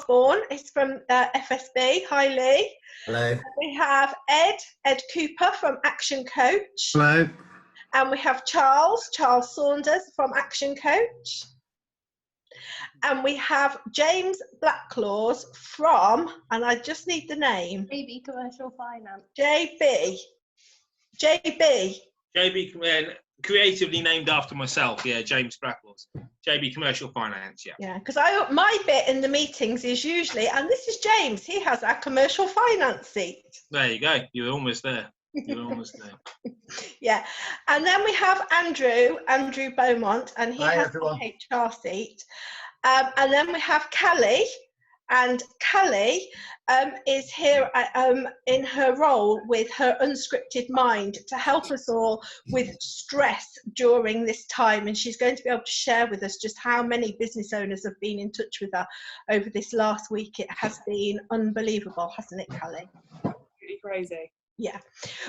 Bourne is from FSB. Hi, Lee. Hello. We have Ed Cooper from ActionCOACH. Hello. And we have Charles Saunders from ActionCOACH. And we have James Blacklaws from, and I just need the name. AJB Commercial Finance. JB, creatively named after myself. Yeah, James Blacklaws. JB Commercial Finance. Yeah. Yeah, because my bit in the meetings is usually, and this is James. He has our commercial finance seat. There you go. You're almost there. You're almost there. Yeah, and then we have Andrew Beaumont, and he has everyone. the HR seat. And then we have Kelly, and Kelly is here in her role with her unscripted mind to help us all with stress during this time. And she's going to be able to share with us just how many business owners have been in touch with her over this last week. It has been unbelievable, hasn't it, Kelly? Pretty crazy. Yeah.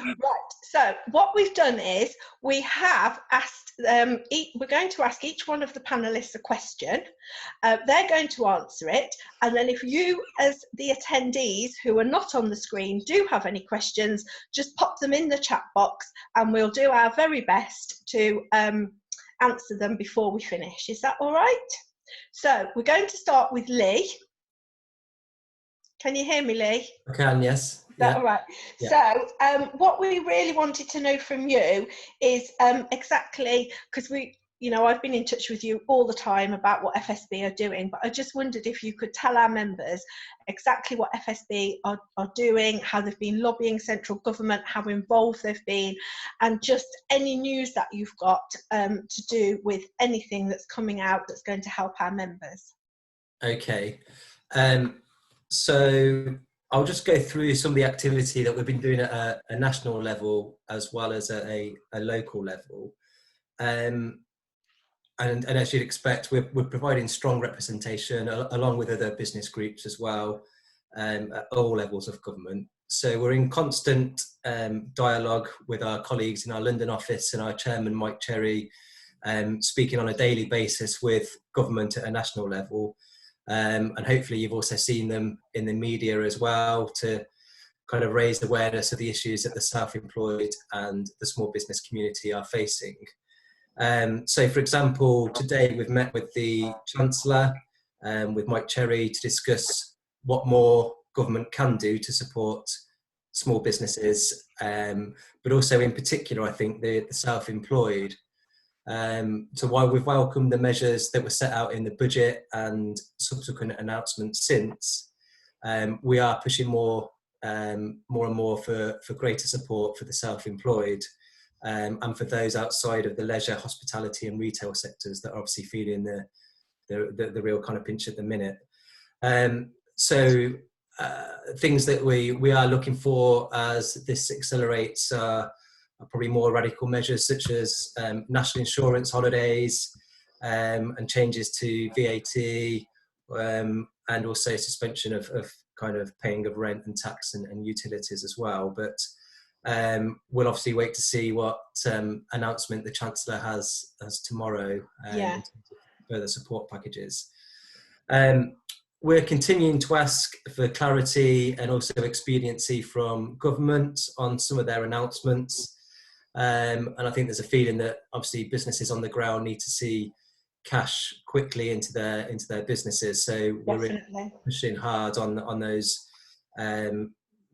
Right. So what we've done is we have asked we're going to ask each one of the panelists a question. They're going to answer it, and then if you, as the attendees who are not on the screen, do have any questions, just pop them in the chat box, and we'll do our very best to answer them before we finish. Is that all right? So we're going to start with Lee. Can you hear me, Lee? I can, yes. Is that all right? Yeah. So what we really wanted to know from you is exactly, because I've been in touch with you all the time about what FSB are doing, but I just wondered if you could tell our members exactly what FSB are doing, how they've been lobbying central government, how involved they've been, and just any news that you've got to do with anything that's coming out that's going to help our members. Okay. So I'll just go through some of the activity that we've been doing at a national level as well as at a local level. And as you'd expect, we're providing strong representation along with other business groups as well at all levels of government. So we're in constant dialogue with our colleagues in our London office and our chairman, Mike Cherry, speaking on a daily basis with government at a national level. And hopefully you've also seen them in the media as well to kind of raise awareness of the issues that the self-employed and the small business community are facing. So for example, today we've met with the Chancellor, with Mike Cherry, to discuss what more government can do to support small businesses, but also in particular, I think, the self-employed. So while we've welcomed the measures that were set out in the budget and subsequent announcements since, we are pushing more and more for greater support for the self-employed and for those outside of the leisure, hospitality and retail sectors that are obviously feeling the real kind of pinch at the minute. So things that we are looking for as this accelerates are probably more radical measures such as national insurance holidays and changes to VAT and also suspension of kind of paying of rent and tax and utilities as well. But we'll obviously wait to see what announcement the Chancellor has tomorrow in terms of further support packages. We're continuing to ask for clarity and also expediency from government on some of their announcements. And I think there's a feeling that obviously businesses on the ground need to see cash quickly into their businesses. So we're really pushing hard on those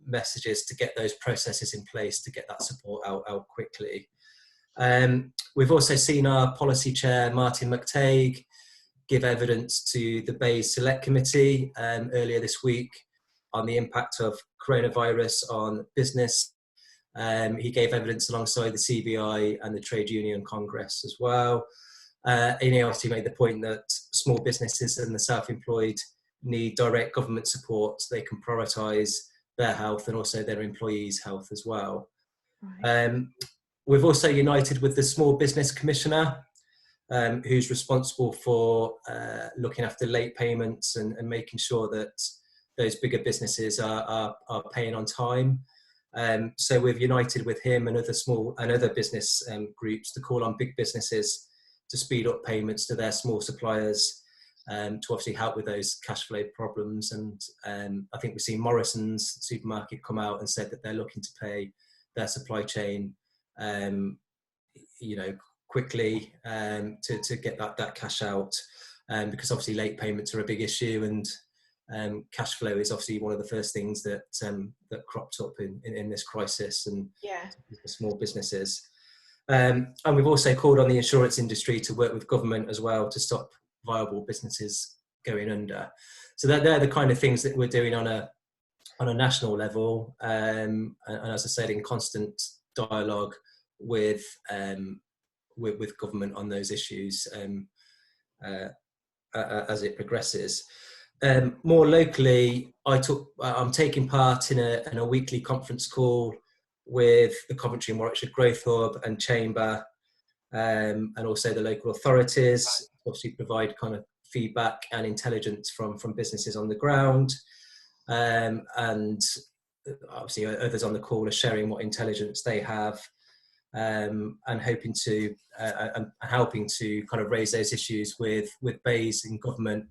messages to get those processes in place to get that support out quickly. We've also seen our policy chair, Martin McTague, give evidence to the BEI Select Committee earlier this week on the impact of coronavirus on business. He gave evidence alongside the CBI and the Trade Union Congress as well. And he obviously made the point that small businesses and the self-employed need direct government support so they can prioritise their health and also their employees' health as well. Right. We've also united with the Small Business Commissioner, who's responsible for looking after late payments and making sure that those bigger businesses are paying on time. So we've united with him and other business groups to call on big businesses to speed up payments to their small suppliers to obviously help with those cash flow problems. And I think we've seen Morrison's supermarket come out and said that they're looking to pay their supply chain, quickly to get that cash out, because obviously late payments are a big issue, and cash flow is obviously one of the first things that cropped up in this crisis, and for small businesses. And we've also called on the insurance industry to work with government as well to stop viable businesses going under. So they're the kind of things that we're doing on a national level, and as I said, in constant dialogue with government on those issues as it progresses. More locally, I'm taking part in a weekly conference call with the Coventry and Warwickshire Growth Hub and Chamber, and also the local authorities, obviously provide kind of feedback and intelligence from businesses on the ground, and obviously others on the call are sharing what intelligence they have, and helping to kind of raise those issues with BAYS in government,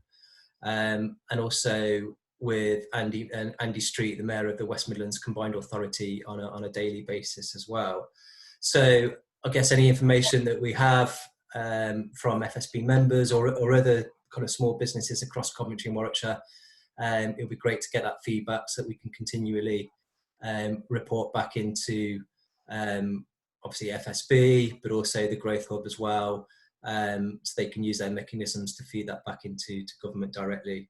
and also with Andy Street, the Mayor of the West Midlands Combined Authority, on a daily basis as well. So I guess any information that we have from FSB members or other kind of small businesses across Coventry and Warwickshire, it would be great to get that feedback so that we can continually report back into obviously FSB, but also the Growth Hub as well, so they can use their mechanisms to feed that back into government directly.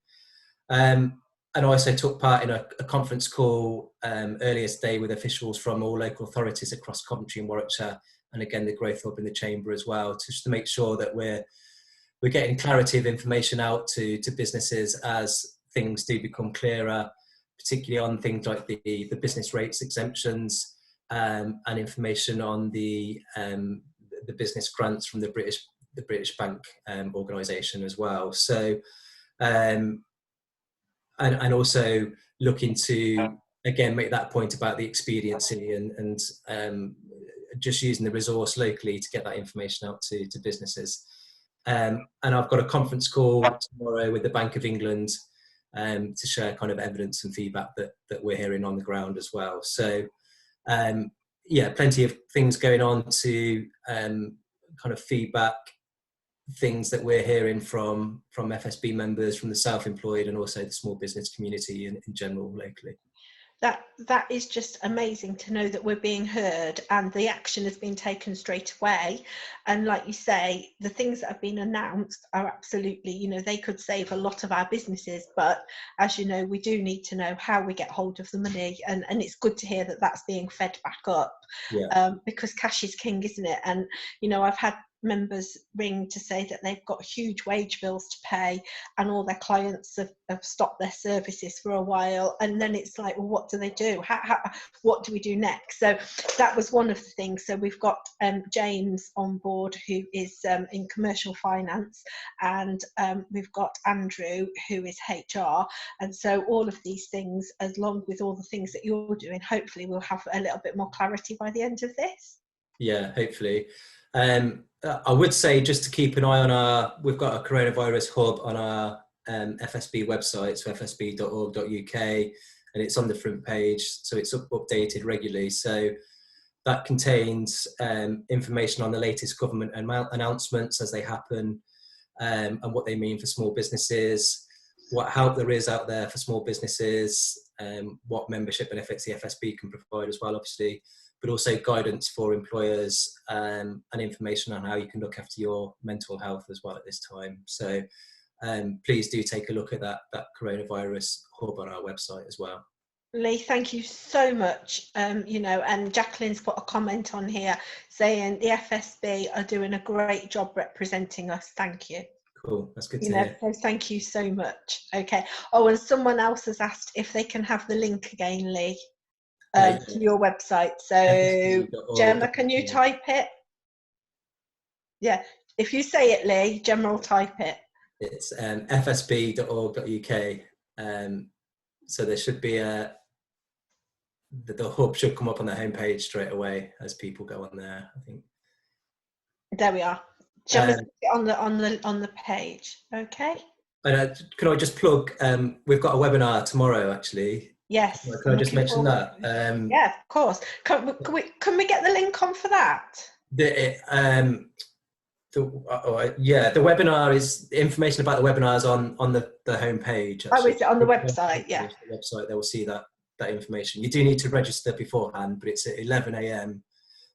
And I also took part in a conference call earlier today with officials from all local authorities across Coventry and Warwickshire, and again the Growth Hub in the Chamber as well, just to make sure that we're getting clarity of information out to businesses as things do become clearer, particularly on things like the business rates exemptions, and information on the business grants from the British Bank organisation as well. So. And also looking to, again, make that point about the expediency and just using the resource locally to get that information out to businesses. And I've got a conference call tomorrow with the Bank of England to share kind of evidence and feedback that we're hearing on the ground as well. So, plenty of things going on to kind of feedback things that we're hearing from FSB members, from the self-employed, and also the small business community in general locally. That is just amazing to know that we're being heard and the action has been taken straight away. And like you say, the things that have been announced are absolutely, they could save a lot of our businesses, but as you know, we do need to know how we get hold of the money, and it's good to hear that that's being fed back up, because cash is king, isn't it? And I've had members ring to say that they've got huge wage bills to pay and all their clients have stopped their services for a while, and then it's like, well, what do they do? What do we do next? So that was one of the things. So we've got James on board, who is in commercial finance, and we've got Andrew, who is HR, and so all of these things, along with all the things that you're doing, hopefully we'll have a little bit more clarity by the end of this. Yeah, hopefully. I would say just to keep an eye on we've got a coronavirus hub on our FSB website, so fsb.org.uk, and it's on the front page, so it's updated regularly. So that contains information on the latest government announcements as they happen, and what they mean for small businesses, what help there is out there for small businesses, what membership benefits the FSB can provide as well, obviously, but also guidance for employers, and information on how you can look after your mental health as well at this time. So please do take a look at that coronavirus hub on our website as well. Lee, thank you so much. And Jacqueline's put a comment on here saying the FSB are doing a great job representing us. Thank you. Cool, that's good to hear. So thank you so much. Okay. Oh, and someone else has asked if they can have the link again, Lee. To your website. So Gemma, can you type it? Yeah, if you say it, Lee, Gemma will type it. It's fsb.org.uk. So there should be the hub should come up on the homepage straight away as people go on there, I think. There we are. Gemma's on the page. Okay. And can I just plug? We've got a webinar tomorrow, actually. Yes. Can I just mention that? Yeah, of course. Can we get the link on for that? The webinar is information about the webinars on the homepage. Oh, is it on the website? Yeah. The website, they will see that information. You do need to register beforehand, but it's at 11 a.m.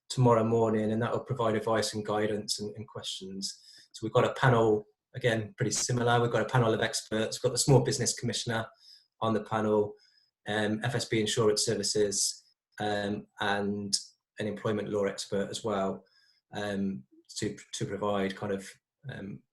tomorrow morning, and that will provide advice and guidance and questions. So we've got a panel, again, pretty similar. We've got a panel of experts. We've got the Small Business Commissioner on the panel, FSB Insurance Services, and an employment law expert as well, to provide kind of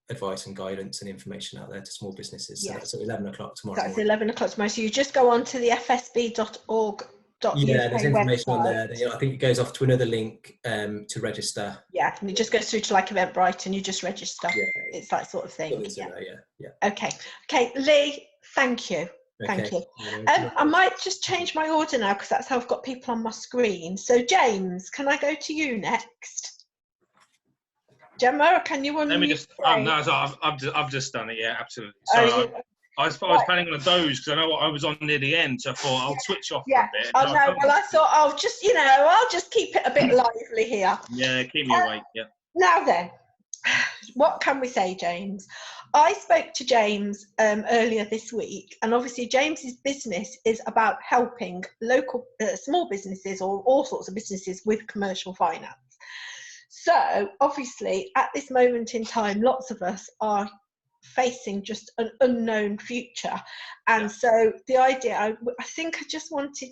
advice and guidance and information out there to small businesses. So that's at 11 o'clock tomorrow. That's 11 o'clock tomorrow. So you just go on to the fsb.org.uk there's information website. on there. I think it goes off to another link to register. Yeah, and it just goes through to like Eventbrite, and you just register. Yeah. It's that sort of thing. Yeah. Okay, Lee, thank you. Thank you. I might just change my order now because that's how I've got people on my screen. So James, can I go to you next? Gemma, can you unmute? Let me just. No, so I've just done it. Yeah, absolutely. So I was planning on those because I know I was on near the end, so I thought I'll switch off for a bit. Oh no, well I thought I'll just keep it a bit lively here. Yeah, keep me awake. Yeah. Now then, what can we say, James? I spoke to James earlier this week, and obviously James's business is about helping local small businesses or all sorts of businesses with commercial finance. So obviously at this moment in time, lots of us are facing just an unknown future. And so the idea, I think I just wanted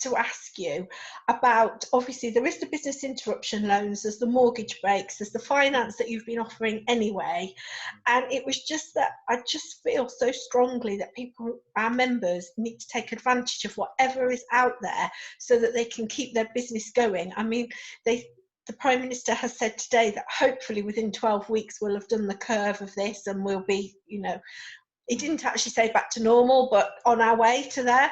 to ask you about, obviously there is the business interruption loans, there's the mortgage breaks, there's the finance that you've been offering anyway. And it was just that I just feel so strongly that people, our members, need to take advantage of whatever is out there so that they can keep their business going. I mean, the Prime Minister has said today that hopefully within 12 weeks we'll have done the curve of this and we'll be, he didn't actually say back to normal, but on our way to there.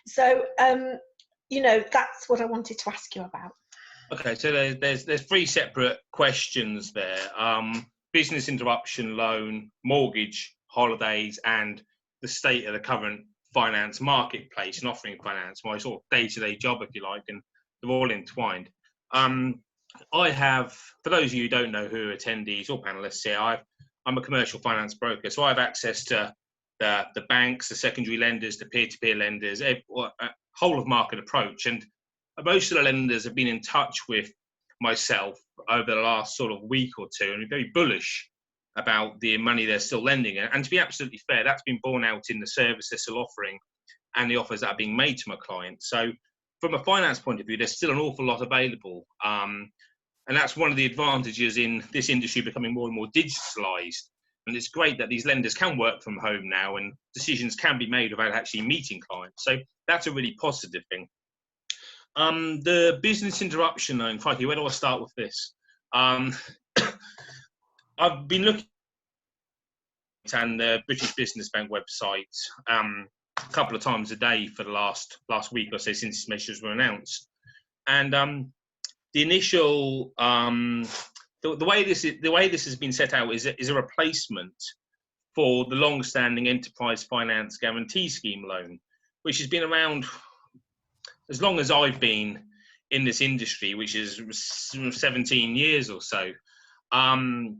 So, that's what I wanted to ask you about. Okay, so there's three separate questions there. Business interruption loan, mortgage, holidays, and the state of the current finance marketplace and offering finance, my sort of day-to-day job, if you like, and they're all entwined. I have, for those of you who don't know who are attendees or panelists here, I'm a commercial finance broker, so I have access to the banks, the secondary lenders, the peer-to-peer lenders, a whole of market approach. And most of the lenders have been in touch with myself over the last sort of week or two and are very bullish about the money they're still lending. And to be absolutely fair, that's been borne out in the service they're still offering and the offers that are being made to my clients. So from a finance point of view, there's still an awful lot available. And that's one of the advantages in this industry becoming more and more digitalised. And it's great that these lenders can work from home now and decisions can be made without actually meeting clients. So that's a really positive thing. The business interruption loan, Frankie, where do I start with this? I've been looking at the British Business Bank website a couple of times a day for the last week or so since these measures were announced. And the initial the way this has been set out is a replacement for the long-standing Enterprise Finance Guarantee Scheme loan, which has been around as long as I've been in this industry, which is 17 years or so. And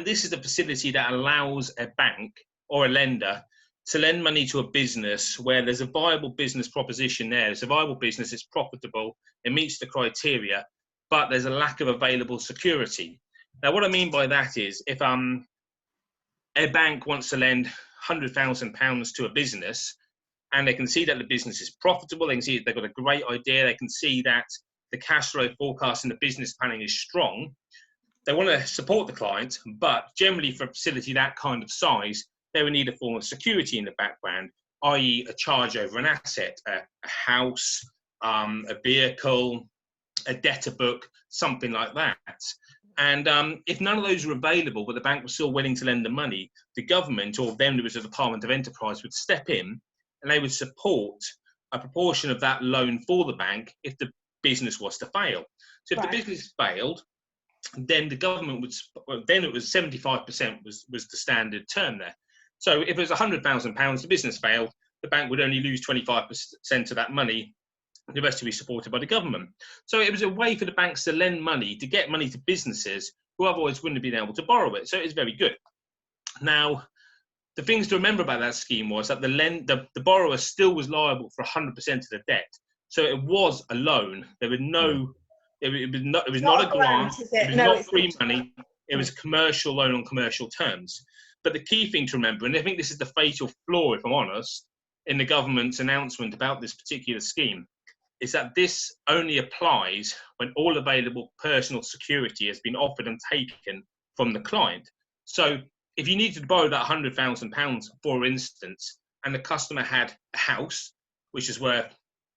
this is a facility that allows a bank or a lender to lend money to a business where there's a viable business proposition there. It's a viable business, it's profitable, it meets the criteria, but there's a lack of available security. Now, what I mean by that is if a bank wants to lend £100,000 to a business and they can see that the business is profitable, they can see that they've got a great idea, they can see that the cash flow forecast and the business planning is strong, they want to support the client, but generally for a facility that kind of size, they would need a form of security in the background, i.e. a charge over an asset, a house, a vehicle, a debtor book, something like that. And if none of those are available, but the bank was still willing to lend the money, the government, or then there was a Department of Enterprise, would step in and they would support a proportion of that loan for the bank if the business was to fail. So if the business failed, then the government would, then it was 75% was the standard term there. So if it was £100,000, the business failed, the bank would only lose 25% of that money. The rest would be supported by the government. So it was a way for the banks to lend money, to get money to businesses who otherwise wouldn't have been able to borrow it. So it's very good. Now, the things to remember about that scheme was that the borrower still was liable for 100% of the debt. So it was a loan. There was no, it was not a grant. It was not free money. It was a commercial loan on commercial terms. But the key thing to remember, and I think this is the fatal flaw, if I'm honest, in the government's announcement about this particular scheme, is that this only applies when all available personal security has been offered and taken from the client. So if you needed to borrow that £100,000, for instance, and the customer had a house, which is worth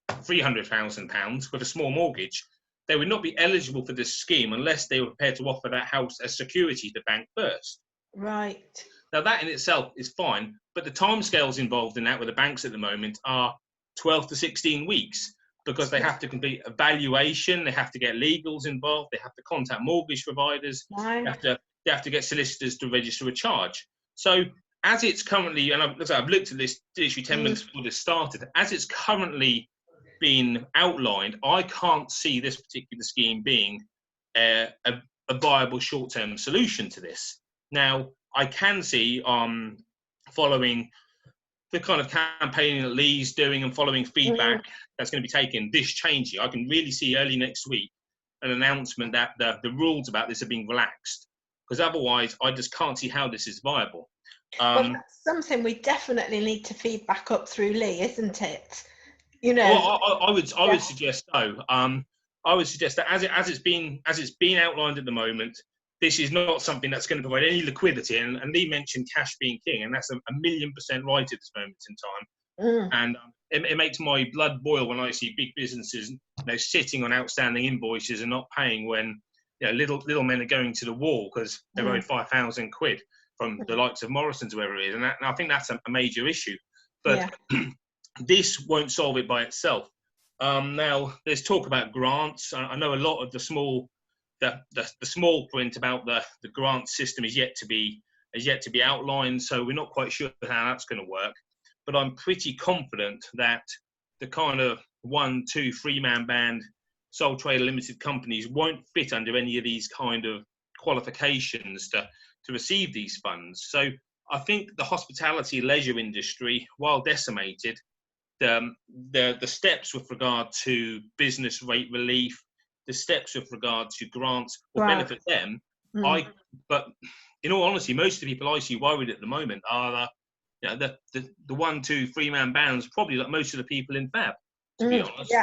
£300,000 with a small mortgage, they would not be eligible for this scheme unless they were prepared to offer that house as security to the bank first. Right. Now that in itself is fine, but the timescales involved in that with the banks at the moment are 12 to 16 weeks. Because they have to complete a valuation, they have to get legals involved, they have to contact mortgage providers, Right. they have to get solicitors to register a charge. So as it's currently, and I've looked at this literally 10 minutes before this started, as it's currently been outlined, I can't see this particular scheme being a viable short-term solution to this. Now, I can see following the kind of campaigning that Lee's doing and following feedback that's going to be taken, this changing. I can really see early next week an announcement that the rules about this are being relaxed, because otherwise I just can't see how this is viable. Well, that's something we definitely need to feed back up through Lee, isn't it? You know, well, I would suggest so. I would suggest that as it's been outlined at the moment, this is not something that's going to provide any liquidity. And Lee mentioned cash being king, and that's a 1,000,000% right at this moment in time. And it makes my blood boil when I see big businesses, sitting on outstanding invoices and not paying when little men are going to the wall because they're owed £5,000 from the likes of Morrison's, whoever it is. And I think that's a major issue. But this won't solve it by itself. Now, there's talk about grants. I know a lot of the small print about the grant system is yet to be outlined, so we're not quite sure how that's going to work. But I'm pretty confident that the kind of 1, 2, 3-man band sole trader limited companies won't fit under any of these kind of qualifications to receive these funds. So I think the hospitality leisure industry, while decimated, the steps with regard to business rate relief, the steps with regard to grants will benefit them. But in all honesty, most of the people I see worried at the moment are the 1, 2, 3-man bands, probably like most of the people in FaB, to be honest,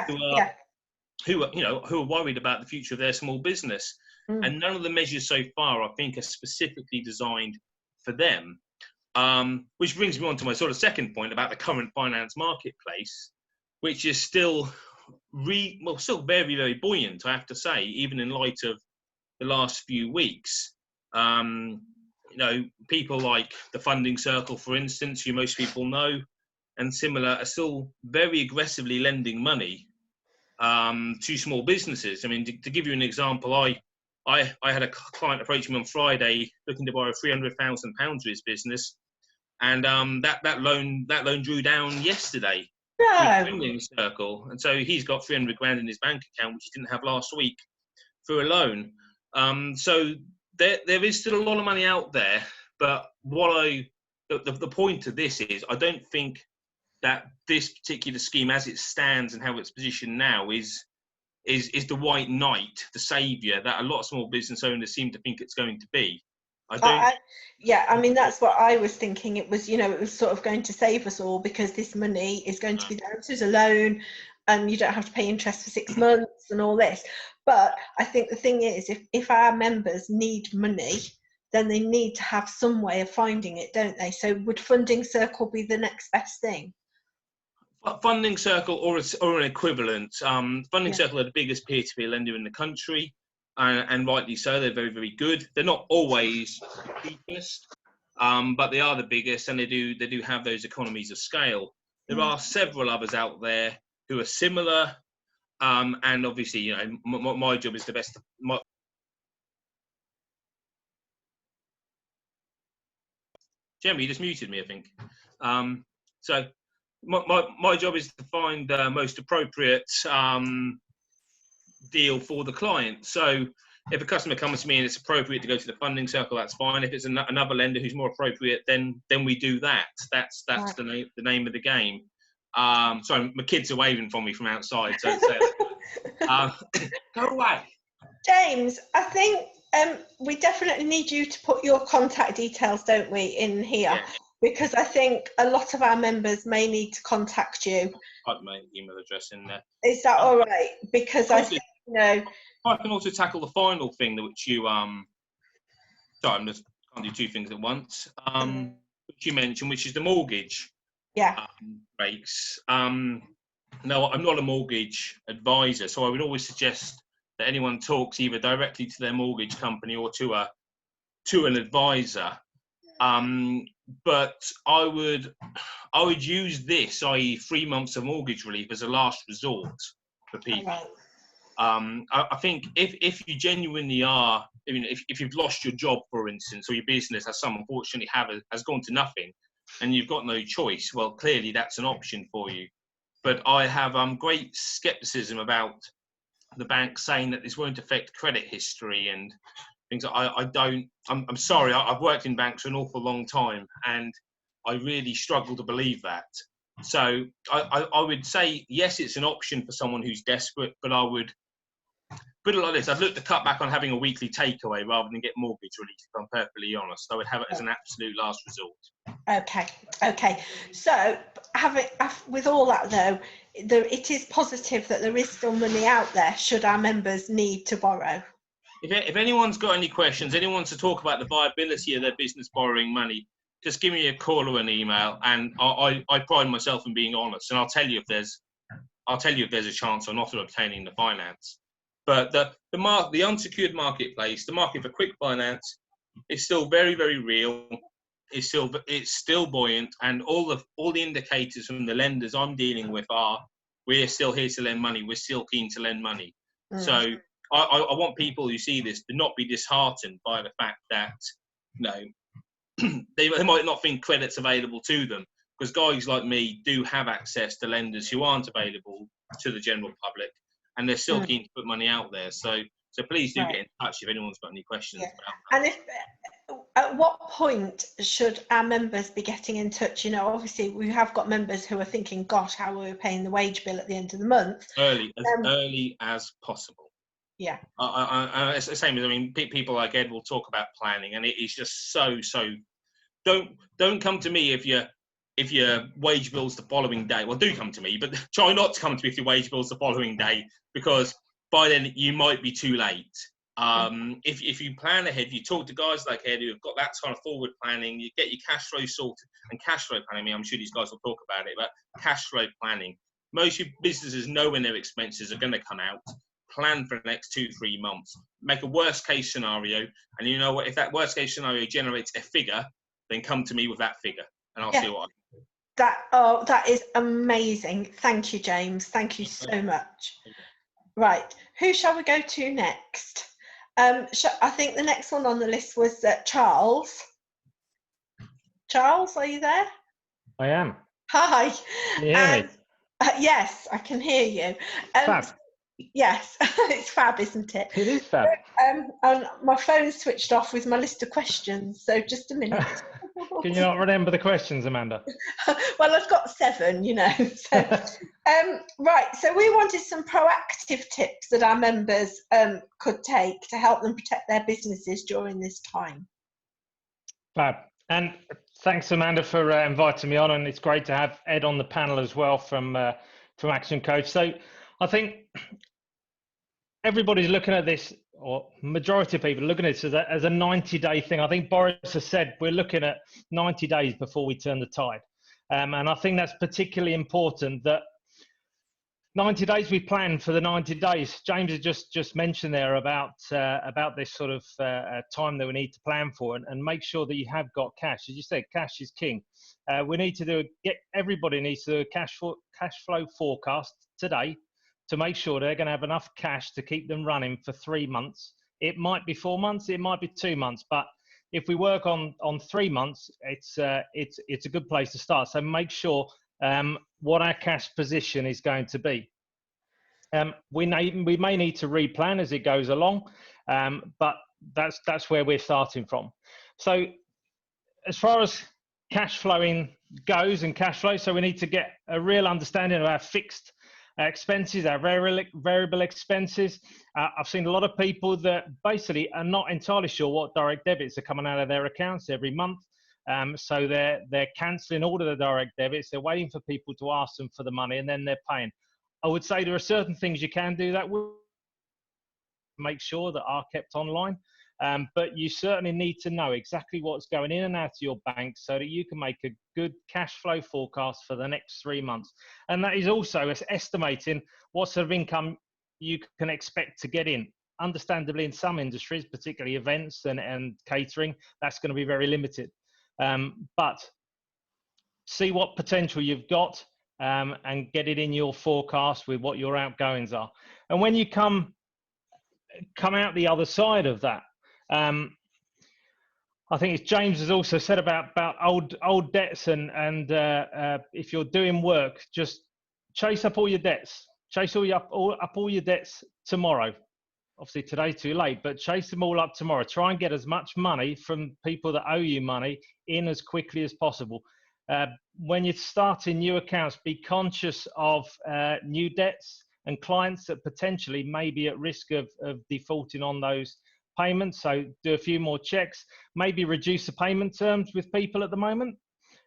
who are worried about the future of their small business. And none of the measures so far, I think, are specifically designed for them. Which brings me on to my sort of second point about the current finance marketplace, which is still still very, very buoyant, I have to say, even in light of the last few weeks. People like the Funding Circle, for instance, who most people know, and similar, are still very aggressively lending money to small businesses. I mean, to give you an example, I had a client approach me on Friday looking to borrow £300,000 for his business, and that loan drew down yesterday. Funding Circle, and so he's got 300 grand in his bank account, which he didn't have last week, for a loan. So there is still a lot of money out there, but the point of this is, I don't think that this particular scheme, as it stands and how it's positioned now, is the white knight, the saviour that a lot of small business owners seem to think it's going to be. I mean, that's what I was thinking. It was, it was sort of going to save us all because this money is going to be there as a loan, and you don't have to pay interest for 6 months and all this. But I think the thing is, if our members need money, then they need to have some way of finding it, don't they? So would Funding Circle be the next best thing? Funding Circle or an equivalent. Funding Circle are the biggest peer-to-peer lender in the country. And rightly so, they're very, very good. They're not always the cheapest, but they are the biggest, and they do have those economies of scale. There are several others out there who are similar, and obviously, my job is the best. Gemma, you just muted me, I think. So my job is to find the most appropriate deal for the client. So if a customer comes to me and it's appropriate to go to the funding circle, that's fine. If it's another lender who's more appropriate, then we do that. That's Right. the name of the game. Sorry, my kids are waving for me from outside. So go away. James, I think we definitely need you to put your contact details, don't we, in here? Yeah. Because I think a lot of our members may need to contact you. I'd my email address in there. Is that all right? Because I think, you know, I can also tackle the final thing which you sorry, I can't do two things at once. Which you mentioned, which is the mortgage. Yeah. Breaks. No, I'm not a mortgage advisor, so I would always suggest that anyone talks either directly to their mortgage company or to an advisor. But I would use this, i.e. 3 months of mortgage relief, as a last resort for people. Right. I think if you genuinely are, I mean, if you've lost your job, for instance, or your business, as some unfortunately has gone to nothing, and you've got no choice, well, clearly that's an option for you. But I have great skepticism about the bank saying that this won't affect credit history and things. I'm sorry, I've worked in banks for an awful long time, and I really struggle to believe that. So I would say, yes, it's an option for someone who's desperate, but I would put it like this. I'd look to cut back on having a weekly takeaway rather than get mortgage relief, if I'm perfectly honest. I would have it as an absolute last resort. Okay. So, with all that though, it is positive that there is still money out there should our members need to borrow. If anyone's got any questions, anyone wants to talk about the viability of their business borrowing money, just give me a call or an email, and I pride myself in being honest, and I'll tell you if there's a chance or not of obtaining the finance. But the unsecured marketplace, the market for quick finance, is still very, very real. It's still buoyant, and all the indicators from the lenders I'm dealing with are, we're still here to lend money. We're still keen to lend money. So I want people who see this to not be disheartened by the fact that they might not think credit's available to them, because guys like me do have access to lenders who aren't available to the general public, and they're still keen to put money out there. So please do get in touch if anyone's got any questions about that. And at what point should our members be getting in touch? You know, obviously we have got members who are thinking, gosh, how are we paying the wage bill at the end of the month? Early as possible. Yeah. It's the same as, I mean, people like Ed will talk about planning, and it is just so. Don't come to me if your wage bill's the following day. Well, do come to me, but try not to come to me if your wage bill's the following day, because by then you might be too late. If you plan ahead, you talk to guys like Ed who have got that kind of forward planning, you get your cash flow sorted. And cash flow planning, I'm sure these guys will talk about it, but cash flow planning, most businesses know when their expenses are going to come out. Plan for the next 2-3 months. Make a worst case scenario, and you know what? If that worst case scenario generates a figure, then come to me with that figure, and I'll see what I can do. That is amazing. Thank you, James. Thank you so much. Right, who shall we go to next? I think the next one on the list was Charles. Charles, are you there? I am. Hi. Can you hear me? Yes, I can hear you. Fab. Yes, it's fab, isn't it? It is fab. And my phone switched off with my list of questions, so just a minute. Can you not remember the questions, Amanda? Well, I've got 7, you know. So, right, so we wanted some proactive tips that our members could take to help them protect their businesses during this time. Fab. And thanks, Amanda, for inviting me on, and it's great to have Ed on the panel as well from ActionCOACH. So I think everybody's looking at this, or majority of people are looking at this as a 90-day thing. I think Boris has said we're looking at 90 days before we turn the tide. And I think that's particularly important, that 90 days, we plan for the 90 days. James has just mentioned there about this sort of time that we need to plan for, and make sure that you have got cash. As you said, cash is king. We need to everybody needs to do a cash flow forecast today to make sure they're going to have enough cash to keep them running for 3 months. It might be 4 months, it might be 2 months, but if we work on 3 months, it's a good place to start. So make sure what our cash position is going to be. We may need to replan as it goes along, but that's where we're starting from. So as far as cash flowing goes and cash flow, so we need to get a real understanding of our fixed expenses, our variable expenses. I've seen a lot of people that basically are not entirely sure what direct debits are coming out of their accounts every month. So they're cancelling all of the direct debits. They're waiting for people to ask them for the money, and then they're paying. I would say there are certain things you can do that will make sure that are kept online. But you certainly need to know exactly what's going in and out of your bank so that you can make a good cash flow forecast for the next 3 months. And that is also estimating what sort of income you can expect to get in. Understandably, in some industries, particularly events and catering, that's going to be very limited. But see what potential you've got and get it in your forecast with what your outgoings are. And when you come out the other side of that, I think it's James has also said about old debts and if you're doing work, just chase up all your debts. Chase up all your debts tomorrow. Obviously today's too late, but chase them all up tomorrow. Try and get as much money from people that owe you money in as quickly as possible. When you're starting new accounts, be conscious of new debts and clients that potentially may be at risk of defaulting on those payments. So do a few more checks, maybe reduce the payment terms with people at the moment.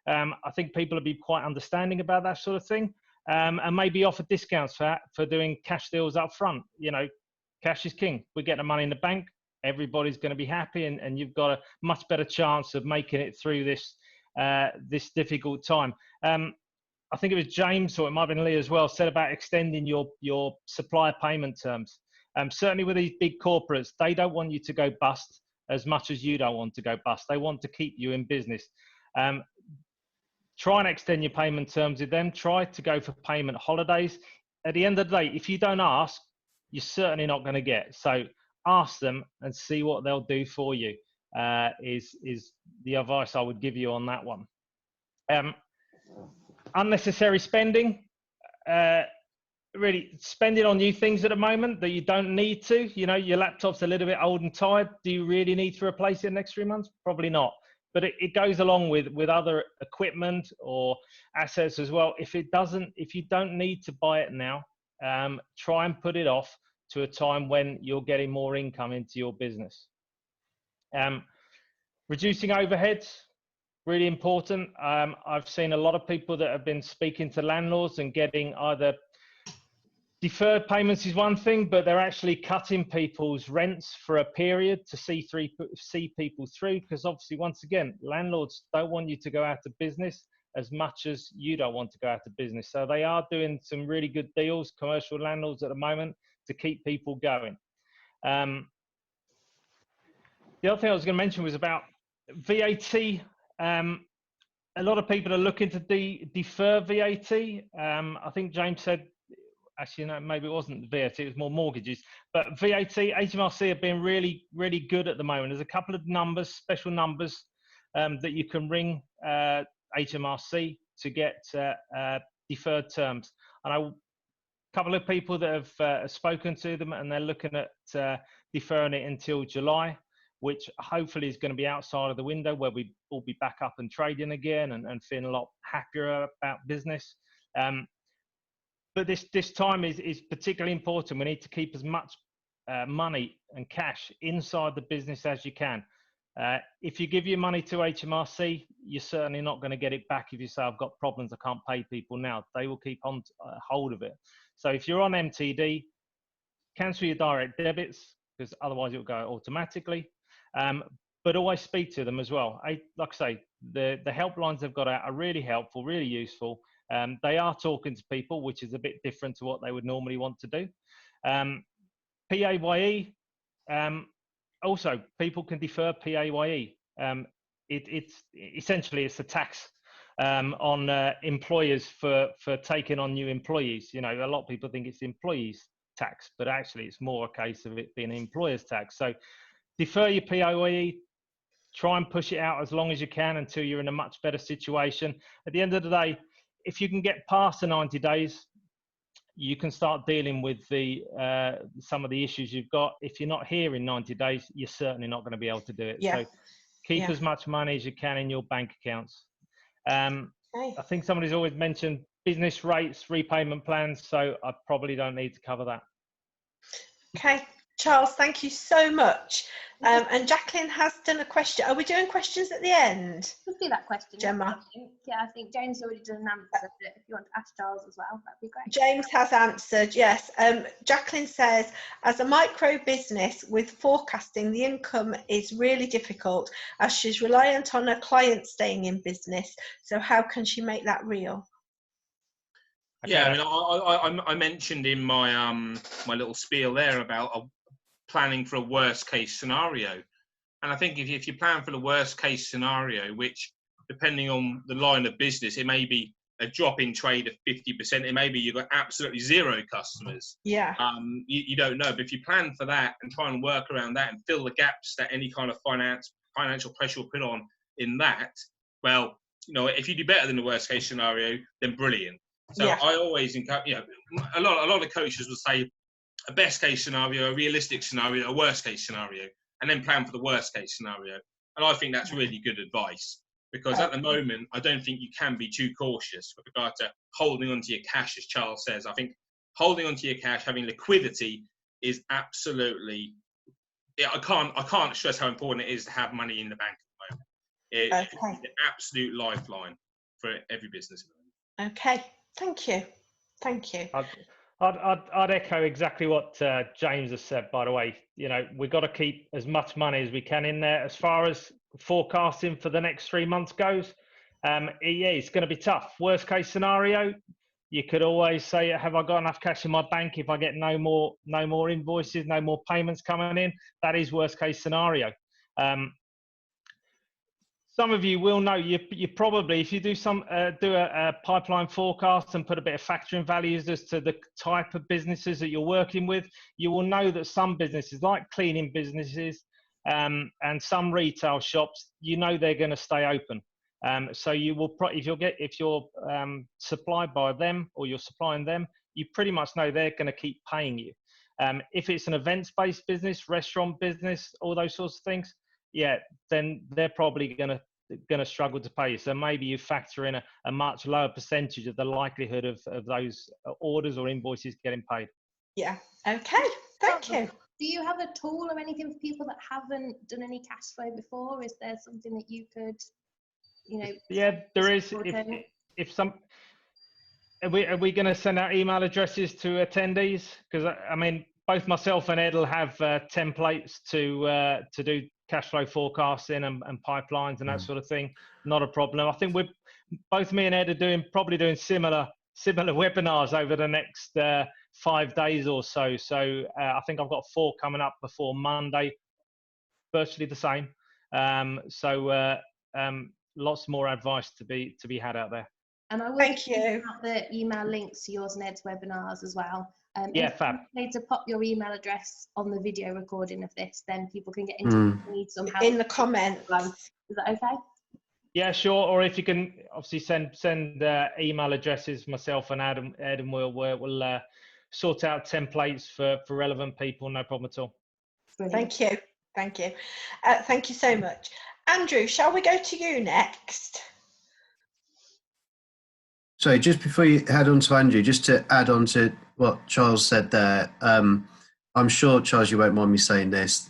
I think people will be quite understanding about that sort of thing, and maybe offer discounts for doing cash deals up front. You know, cash is king. We get the money in the bank, everybody's going to be happy, and you've got a much better chance of making it through this difficult time. I think it was James, or it might have been Lee as well, said about extending your supplier payment terms. Certainly with these big corporates, they don't want you to go bust as much as you don't want to go bust. They want to keep you in business. Try and extend your payment terms with them. Try to go for payment holidays. At the end of the day, if you don't ask, you're certainly not going to get. So ask them and see what they'll do for you, is the advice I would give you on that one. Unnecessary spending. Really spending on new things at the moment that you don't need to. You know, your laptop's a little bit old and tired. Do you really need to replace it in the next 3 months? Probably not. But it goes along with other equipment or assets as well. If you don't need to buy it now, try and put it off to a time when you're getting more income into your business. Reducing overheads, really important. I've seen a lot of people that have been speaking to landlords and getting either deferred payments is one thing, but they're actually cutting people's rents for a period to see people through, because obviously, once again, landlords don't want you to go out of business as much as you don't want to go out of business. So they are doing some really good deals, commercial landlords at the moment, to keep people going. The other thing I was going to mention was about VAT. A lot of people are looking to defer VAT. I think James said, actually, no, maybe it wasn't VAT, it was more mortgages. But VAT, HMRC have been really, really good at the moment. There's a couple of numbers, special numbers, that you can ring HMRC to get deferred terms. And a couple of people that have spoken to them, and they're looking at deferring it until July, which hopefully is going to be outside of the window where we will be back up and trading again and feeling a lot happier about business. But this time is particularly important. We need to keep as much money and cash inside the business as you can. If you give your money to HMRC, you're certainly not going to get it back if you say, I've got problems, I can't pay people now. They will keep on hold of it. So if you're on MTD, cancel your direct debits, because otherwise it will go automatically. But always speak to them as well. Like I say, the helplines they've got out are really helpful, really useful. They are talking to people, which is a bit different to what they would normally want to do. PAYE, also people can defer PAYE. It's essentially a tax on employers for taking on new employees. You know, a lot of people think it's employees tax, but actually it's more a case of it being employers tax. So defer your PAYE, try and push it out as long as you can until you're in a much better situation. At the end of the day, if you can get past the 90 days, you can start dealing with the some of the issues you've got. If you're not here in 90 days, you're certainly not going to be able to do it. Yeah. So keep Yeah. as much money as you can in your bank accounts. Okay. I think somebody's always mentioned business rates, repayment plans, so I probably don't need to cover that. Okay, Charles, thank you so much. And Jacqueline has done a question. Are we doing questions at the end? Let's do that question, Gemma. Yeah, I think James already done an answer, but if you want to ask Charles as well, that'd be great. James has answered, yes. Jacqueline says, as a micro business with forecasting, the income is really difficult as she's reliant on her clients staying in business. So how can she make that real? Yeah, I mean, I mentioned in my my little spiel there about planning for a worst case scenario, and I think if you plan for the worst case scenario, which depending on the line of business, it may be a drop in trade of 50%, it may be you've got absolutely zero customers. Yeah. You don't know, but if you plan for that and try and work around that and fill the gaps that any kind of financial pressure will put on in that, well, you know, if you do better than the worst case scenario, then brilliant. So yeah. I always encourage, you know, a lot of coaches will say a best case scenario, a realistic scenario, a worst case scenario, and then plan for the worst case scenario. And I think that's really good advice, because at the moment, I don't think you can be too cautious with regard to holding onto your cash, as Charles says. I think holding onto your cash, having liquidity is absolutely, I can't stress how important it is to have money in the bank at the moment. It's the absolute lifeline for every business. Okay. Thank you. Thank you. I'd echo exactly what James has said, by the way. You know, we've got to keep as much money as we can in there. As far as forecasting for the next 3 months goes, yeah, it's going to be tough. Worst case scenario, you could always say, have I got enough cash in my bank if I get no more invoices, no more payments coming in? That is worst case scenario. Some of you will know, you probably, if you do a pipeline forecast and put a bit of factoring values as to the type of businesses that you're working with, you will know that some businesses, like cleaning businesses and some retail shops, you know they're going to stay open. So you will, if you're supplied by them or you're supplying them, you pretty much know they're going to keep paying you. If it's an events-based business, restaurant business, all those sorts of things, yeah, then they're probably going to struggle to pay you. So maybe you factor in a much lower percentage of the likelihood of those orders or invoices getting paid. Yeah. Okay. Thank you. Do you have a tool or anything for people that haven't done any cash flow before? Is there something that you could, you know? Yeah, there is. If some, are we going to send out email addresses to attendees? Because I mean, both myself and Ed will have templates to do cash flow forecasting and pipelines and that sort of thing. Not a problem. I think both me and Ed are probably doing similar webinars over the next 5 days or so. So I think I've got 4 coming up before Monday, virtually the same. Lots more advice to be had out there. And I will Thank you. Out the email links to yours and Ed's webinars as well. Yeah, fab. If you need to pop your email address on the video recording of this, then people can get into need some help in the comments. Is that okay? Yeah, sure. Or if you can obviously send email addresses, myself and Ed and we'll sort out templates for relevant people. No problem at all. Brilliant. Thank you. Thank you. Thank you so much. Andrew, shall we go to you next? So just before you head on to Andrew, just to add on to what Charles said there, I'm sure, Charles, you won't mind me saying this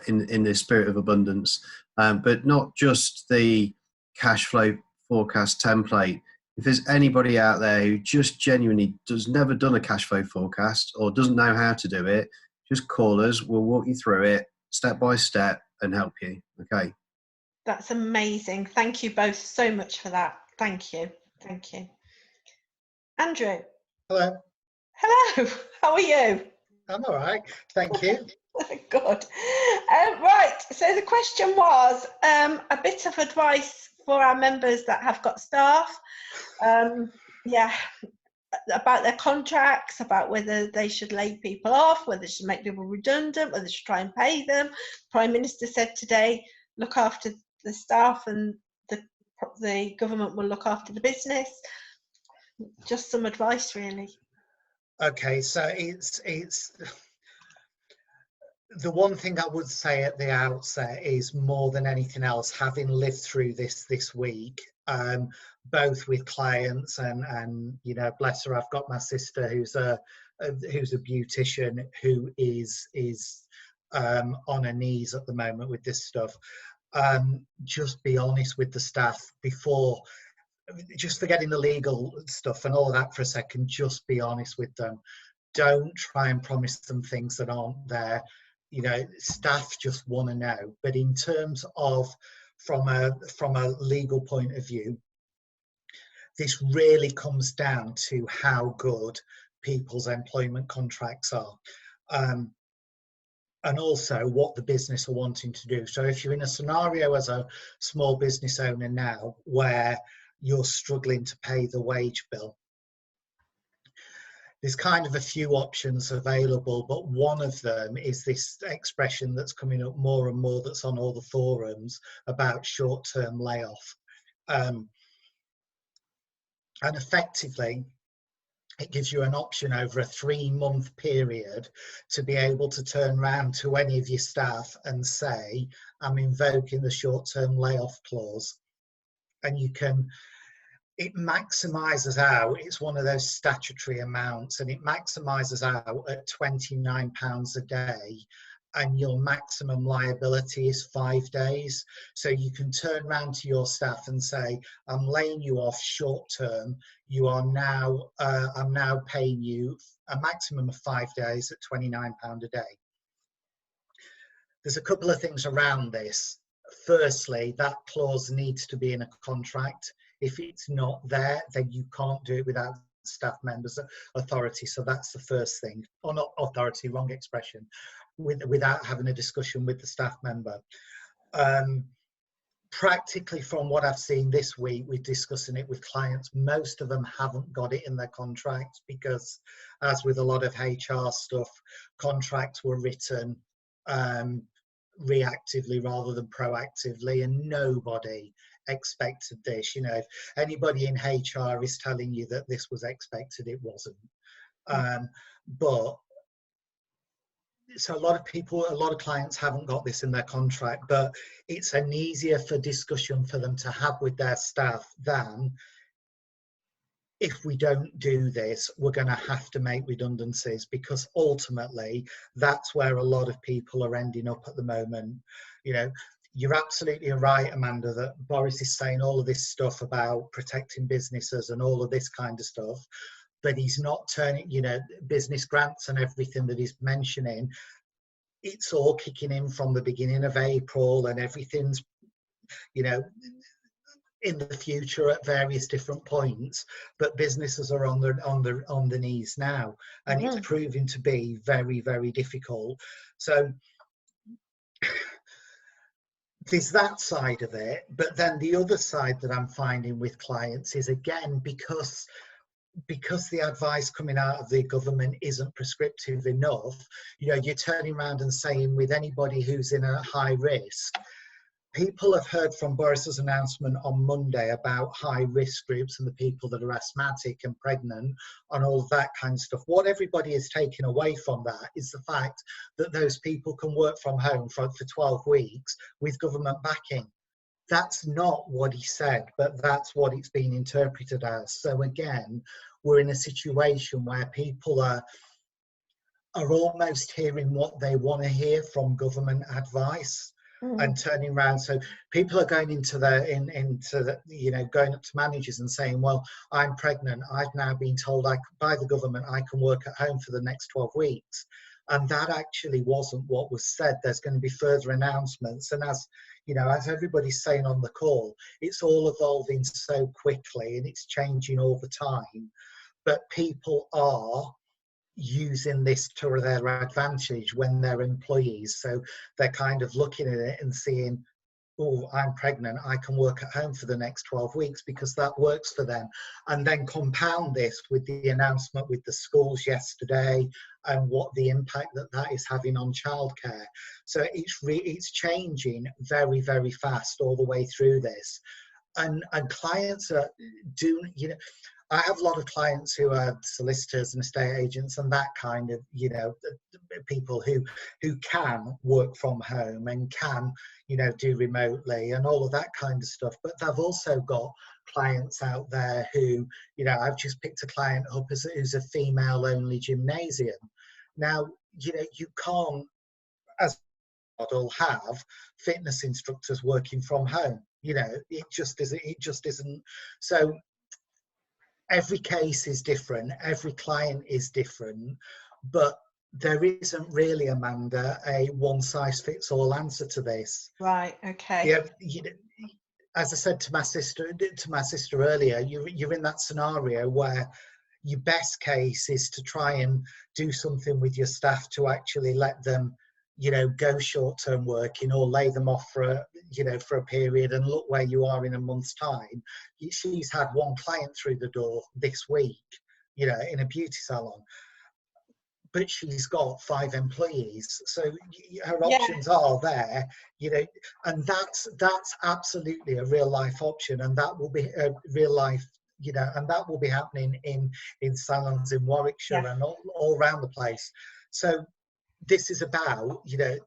in the spirit of abundance, but not just the cash flow forecast template. If there's anybody out there who just genuinely never done a cash flow forecast or doesn't know how to do it, just call us. We'll walk you through it step by step and help you. Okay. That's amazing. Thank you both so much for that. Thank you. Thank you. Andrew. Hello. Hello. How are you? I'm all right. Thank you. Good. Right. So the question was a bit of advice for our members that have got staff. Yeah, about their contracts, about whether they should lay people off, whether they should make people redundant, whether they should try and pay them. Prime Minister said today look after the staff, and the government will look after the business. Just some advice, really. Okay, so it's the one thing I would say at the outset is, more than anything else, having lived through this week, both with clients and you know, bless her, I've got my sister who's a beautician who is on her knees at the moment with this stuff. Just be honest with the staff before, just forgetting the legal stuff and all of that for a second. Just be honest with them. Don't try and promise them things that aren't there. You know, staff just want to know. But in terms of from a legal point of view, this really comes down to how good people's employment contracts are, and also what the business are wanting to do. So if you're in a scenario as a small business owner now where you're struggling to pay the wage bill, there's kind of a few options available, but one of them is this expression that's coming up more and more, that's on all the forums, about short-term layoff. And effectively, it gives you an option over a 3-month period to be able to turn around to any of your staff and say, I'm invoking the short-term layoff clause. And you can, it maximises out, it's one of those statutory amounts, and it maximises out at £29 a day, and your maximum liability is 5 days. So you can turn around to your staff and say, I'm laying you off short term. You are now, I'm now paying you a maximum of 5 days at £29 a day. There's a couple of things around this. Firstly, that clause needs to be in a contract. If it's not there, then you can't do it without staff members' authority. So that's the first thing. Or not authority, wrong expression. Without having a discussion with the staff member. Practically, from what I've seen this week, we're discussing it with clients, most of them haven't got it in their contracts because, as with a lot of HR stuff, contracts were written reactively rather than proactively, and nobody expected this. You know, if anybody in HR is telling you that this was expected, it wasn't. But so a lot of people, a lot of clients haven't got this in their contract, but it's an easier for discussion for them to have with their staff than, if we don't do this, we're going to have to make redundancies, because ultimately that's where a lot of people are ending up at the moment. You know, you're absolutely right, Amanda, that Boris is saying all of this stuff about protecting businesses and all of this kind of stuff, but he's not turning, you know, business grants and everything that he's mentioning, it's all kicking in from the beginning of April, and everything's, you know, in the future at various different points, but businesses are on the knees now, and it's proving to be very, very difficult. So there's that side of it, but then the other side that I'm finding with clients is, again, because the advice coming out of the government isn't prescriptive enough, you know, you're turning around and saying with anybody who's in a high risk, people have heard from Boris's announcement on Monday about high risk groups and the people that are asthmatic and pregnant and all of that kind of stuff. What everybody is taking away from that is the fact that those people can work from home for 12 weeks with government backing. That's not what he said, but that's what it's been interpreted as. So again, we're in a situation where people are almost hearing what they want to hear from government advice and turning around. So people are going into the, you know, going up to managers and saying, well, I'm pregnant. I've now been told by the government I can work at home for the next 12 weeks. And that actually wasn't what was said. There's going to be further announcements. And as you know, as everybody's saying on the call, it's all evolving so quickly and it's changing all the time. But people are using this to their advantage when they're employees. So they're kind of looking at it and seeing, oh, I'm pregnant, I can work at home for the next 12 weeks because that works for them. And then compound this with the announcement with the schools yesterday and what the impact that is having on childcare. So it's changing very, very fast all the way through this. And clients are doing, you know, I have a lot of clients who are solicitors and estate agents and that kind of, you know, people who can work from home and can, you know, do remotely and all of that kind of stuff. But they've also got clients out there who, you know, I've just picked a client up who's a female-only gymnasium. Now, you know, you can't, as a model, have fitness instructors working from home. You know, it just isn't. So every case is different, every client is different, but there isn't really, Amanda, a one-size-fits-all answer to this. Right. Okay. Yeah, you know, as I said to my sister earlier, you're in that scenario where your best case is to try and do something with your staff to actually let them, you know, go short-term working or lay them off for a period and look where you are in a month's time. She's had one client through the door this week, you know, in a beauty salon, but she's got 5 employees, so her options are there, you know, and that's absolutely a real life option, and that will be a real life, you know, and that will be happening in salons in Warwickshire and all around the place. So this is about, you know,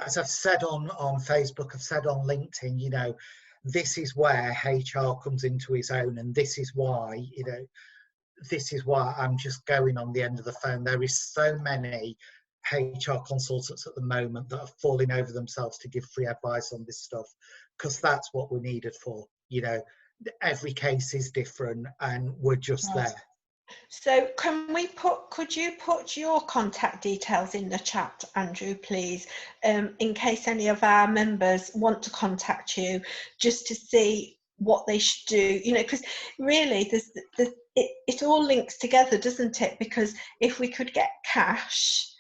as I've said on Facebook, I've said on LinkedIn, you know, this is where HR comes into its own, and this is why, you know, this is why I'm just going on the end of the phone. There is so many HR consultants at the moment that are falling over themselves to give free advice on this stuff, because that's what we're needed for. You know, every case is different and we're just there. So could you put your contact details in the chat, Andrew, please, in case any of our members want to contact you, just to see what they should do, you know, because really it all links together, doesn't it? Because if we could get cash,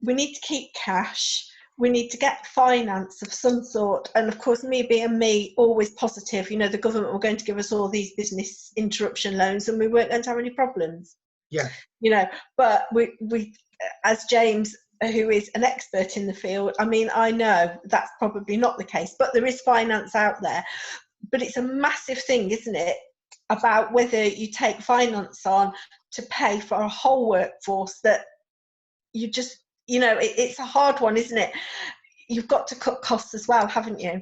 we need to keep cash, we need to get finance of some sort, and of course, me being me, always positive, you know, the government were going to give us all these business interruption loans and we weren't going to have any problems. Yeah. You know, but we as James, who is an expert in the field, I mean, I know that's probably not the case, but there is finance out there. But it's a massive thing, isn't it, about whether you take finance on to pay for a whole workforce that you just, you know, it's a hard one, isn't it? You've got to cut costs as well, haven't you?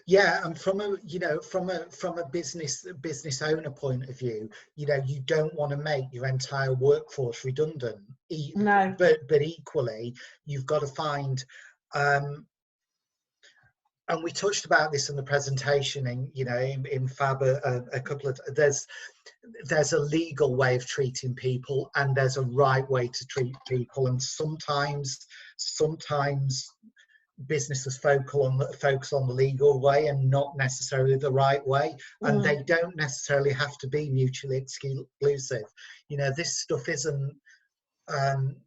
Yeah, and from a, you know, from a business owner point of view, you know, you don't want to make your entire workforce redundant. No. But equally, you've got to find, and we touched about this in the presentation, in, you know, in FaB a couple of, there's a legal way of treating people and there's a right way to treat people, and sometimes businesses focus on the legal way and not necessarily the right way, and they don't necessarily have to be mutually exclusive. You know, this stuff isn't,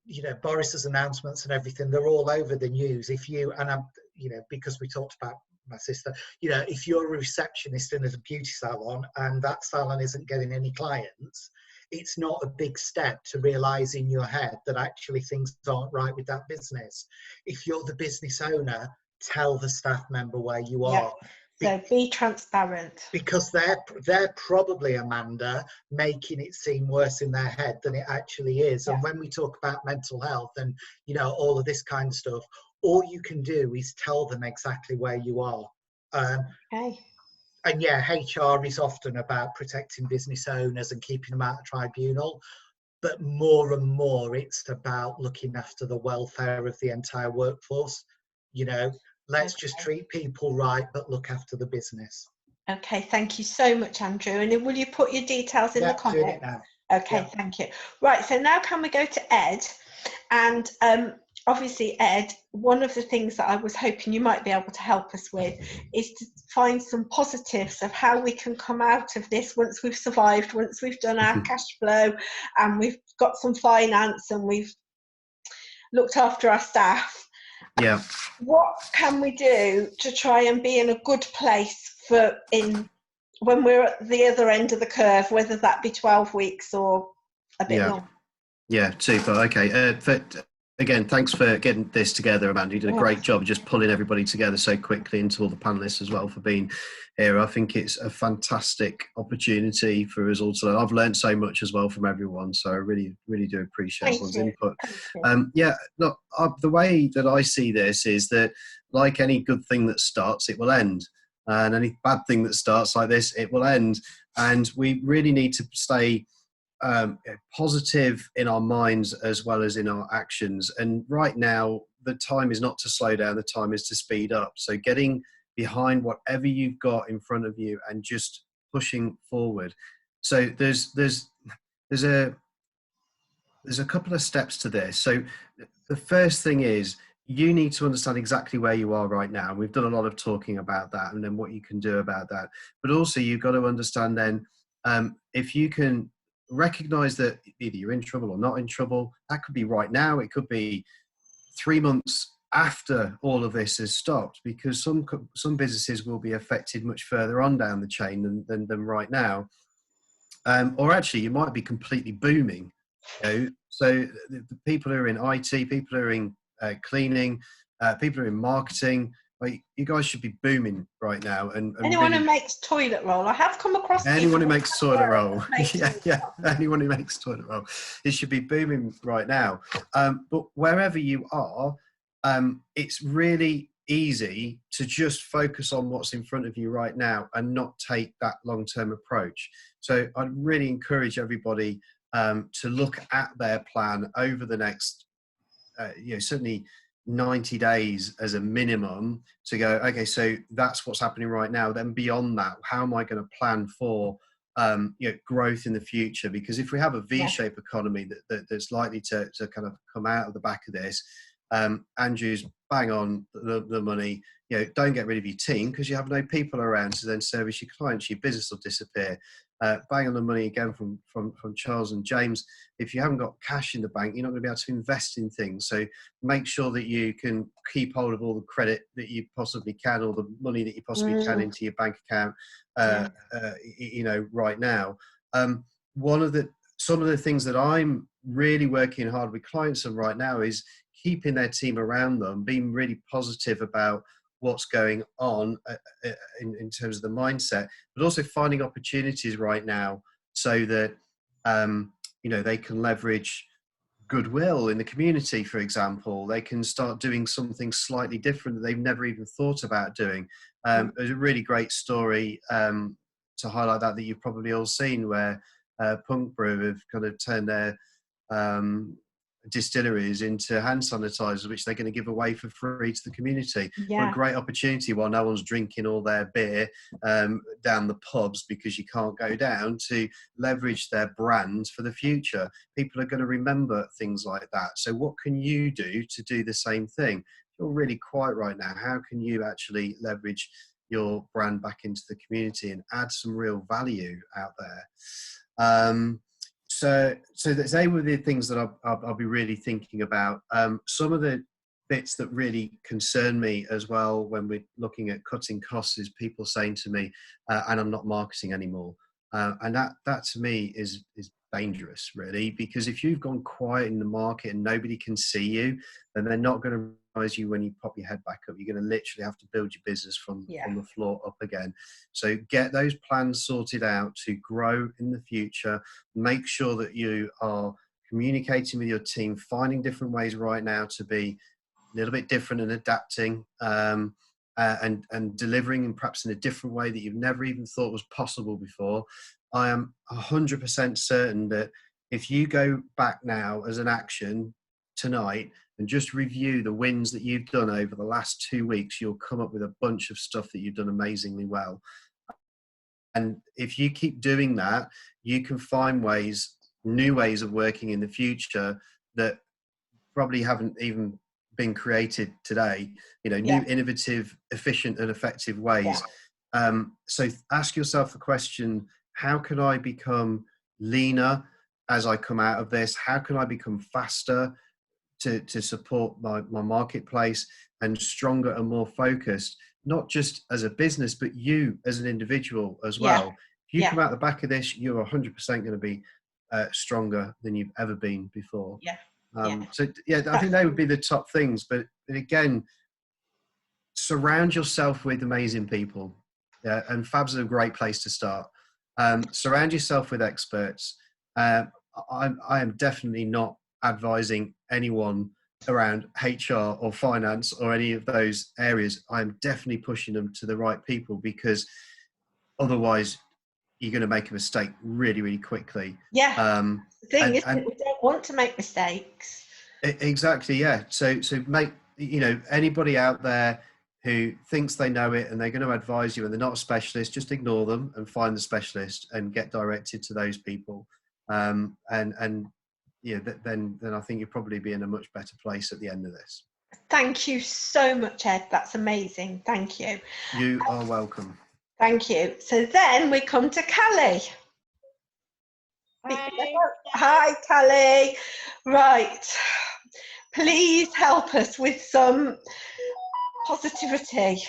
you know, Boris's announcements and everything, they're all over the news. If you, and I'm, you know, because we talked about my sister, you know, if you're a receptionist in a beauty salon and that salon isn't getting any clients, it's not a big step to realise in your head that actually things aren't right with that business. If you're the business owner, tell the staff member where you are. So be transparent. Because they're probably, Amanda, making it seem worse in their head than it actually is. And when we talk about mental health and, you know, all of this kind of stuff, all you can do is tell them exactly where you are. Okay. And yeah, HR is often about protecting business owners and keeping them out of tribunal, but more and more it's about looking after the welfare of the entire workforce. You know, let's just treat people right, but look after the business. Okay, thank you so much, Andrew. And will you put your details in the comments? Doing it now. Okay, thank you. Right, so now can we go to Ed? And obviously, Ed, one of the things that I was hoping you might be able to help us with is to find some positives of how we can come out of this once we've survived, once we've done our cash flow and we've got some finance and we've looked after our staff. Yeah. What can we do to try and be in a good place when we're at the other end of the curve, whether that be 12 weeks or a bit longer? Yeah, super. Okay. Again, thanks for getting this together, Amanda. You did a great job just pulling everybody together so quickly, and to all the panelists as well for being here. I think it's a fantastic opportunity for us all to learn. I've learned so much as well from everyone, so I really, really do appreciate everyone's input. Look, the way that I see this is that, like any good thing that starts, it will end. And any bad thing that starts like this, it will end. And we really need to stay positive in our minds as well as in our actions. And right now, the time is not to slow down, the time is to speed up. So getting behind whatever you've got in front of you and just pushing forward. So there's a couple of steps to this. So the first thing is, you need to understand exactly where you are right now. We've done a lot of talking about that, and then what you can do about that. But also you've got to understand then, if you can recognize that either you're in trouble or not in trouble, that could be right now, it could be 3 months after all of this has stopped, because some businesses will be affected much further on down the chain than right now. Or actually you might be completely booming, so the people who are in IT, people who are in cleaning, people who are in marketing, like, you guys should be booming right now. And anyone who makes toilet roll, I have come across anyone who makes toilet roll, anyone who makes toilet roll, it should be booming right now. But wherever you are, it's really easy to just focus on what's in front of you right now and not take that long-term approach. So I'd really encourage everybody to look at their plan over the next, certainly 90 days as a minimum, to go, okay, so that's what's happening right now. Then beyond that, how am I going to plan for growth in the future? Because if we have a V-shaped economy that's likely to kind of come out of the back of this, Andrew's bang on the money. Don't get rid of your team, because you have no people around to then service your clients. Your business will disappear. Bang on the money again from Charles and James. If you haven't got cash in the bank, you're not going to be able to invest in things. So make sure that you can keep hold of all the credit that you possibly can, or the money that you possibly can into your bank account. Right now, some of the things that I'm really working hard with clients on right now is keeping their team around them, being really positive about what's going on in terms of the mindset, but also finding opportunities right now so that they can leverage goodwill in the community. For example, they can start doing something slightly different that they've never even thought about doing. There's a really great story to highlight that you've probably all seen, where Punk Brew have kind of turned their distilleries into hand sanitizers, which they're going to give away for free to the community. What a great opportunity, while no one's drinking all their beer down the pubs because you can't go down, to leverage their brand for the future. People are going to remember things like that. So what can you do to do the same thing? You're really quiet right now. How can you actually leverage your brand back into the community and add some real value out there? So they were the things that I'll be really thinking about. Some of the bits that really concern me as well when we're looking at cutting costs is people saying to me, and I'm not marketing anymore. And that to me is dangerous, really, because if you've gone quiet in the market and nobody can see you, then they're not going to recognize you when you pop your head back up. You're going to literally have to build your business from the floor up again. So get those plans sorted out to grow in the future. Make sure that you are communicating with your team, finding different ways right now to be a little bit different and adapting, and delivering in perhaps in a different way that you've never even thought was possible before. I am 100% certain that if you go back now as an action tonight and just review the wins that you've done over the last 2 weeks, you'll come up with a bunch of stuff that you've done amazingly well. And if you keep doing that, you can find new ways of working in the future that probably haven't even been created today, new, innovative, efficient and effective ways. So ask yourself the question, how can I become leaner as I come out of this? How can I become faster? to support my marketplace, and stronger and more focused, not just as a business, but you as an individual as well. If you come out the back of this, you're 100% going to be stronger than you've ever been before. So yeah, I think they would be the top things. But again, surround yourself with amazing people. And FaB's a great place to start. Surround yourself with experts. I am definitely not advising anyone around HR or finance or any of those areas. I'm definitely pushing them to the right people, because otherwise you're going to make a mistake really, really quickly. The thing is, we don't want to make mistakes. Exactly, yeah. So make, anybody out there who thinks they know it and they're going to advise you and they're not a specialist, just ignore them and find the specialist and get directed to those people. Then I think you'll probably be in a much better place at the end of this. Thank you so much, Ed. That's amazing. Thank you. You are welcome. Thank you. So then we come to Callie. Hi, Callie. Right. Please help us with some positivity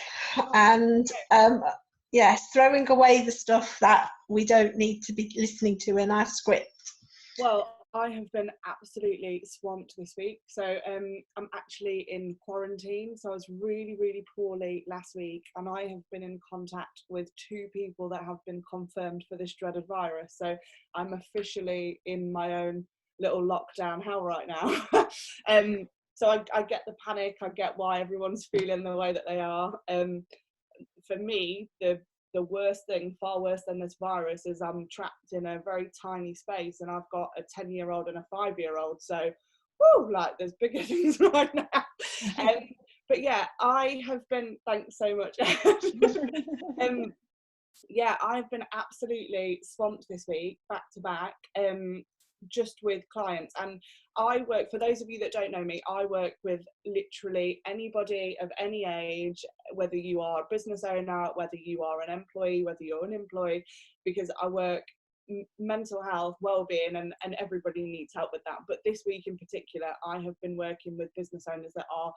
and throwing away the stuff that we don't need to be listening to in our script. Well, I have been absolutely swamped this week. So I'm actually in quarantine. So I was really, really poorly last week, and I have been in contact with 2 people that have been confirmed for this dreaded virus. So I'm officially in my own little lockdown hell right now. So I get the panic. I get why everyone's feeling the way that they are. For me, the worst thing, far worse than this virus, is I'm trapped in a very tiny space, and I've got a 10-year-old and a 5-year-old. So, there's bigger things right now. But yeah, I have been, thanks so much. I've been absolutely swamped this week, back to back, just with clients. And I work, for those of you that don't know me, I work with literally anybody of any age, whether you are a business owner, whether you are an employee, whether you're unemployed, because I work mental health, well-being, and everybody needs help with that. But this week in particular, I have been working with business owners that are